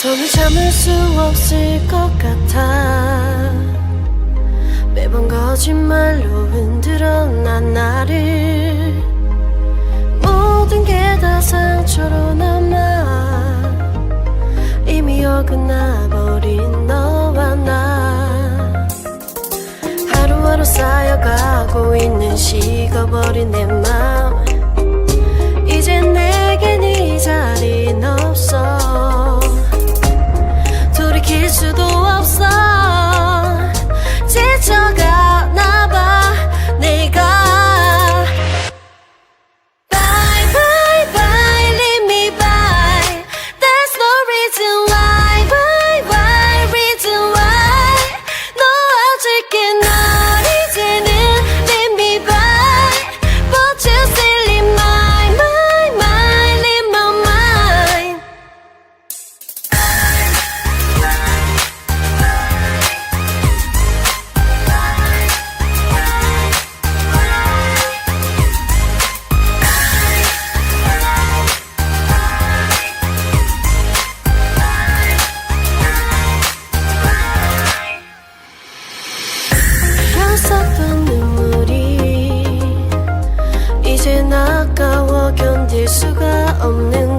더는 참을 수 없을 것 같아. 매번 거짓말로 흔들어 난 나를. 모든 게 다 상처로 남아 이미 어긋나버린 너와 나. 하루하루 쌓여가고 있는 식어버린 내 맘. 이제 내겐 이 자리는 없어. 돌이킬 수도 없어. 지쳐가나봐 내가. Bye bye bye leave me by. There's no reason why. Why why reason why. 놓아줄게 널 이제는 leave me by. But you still in my mind in my mind. 흘렀었던 눈물이 이젠 아까워 견딜 수가 없는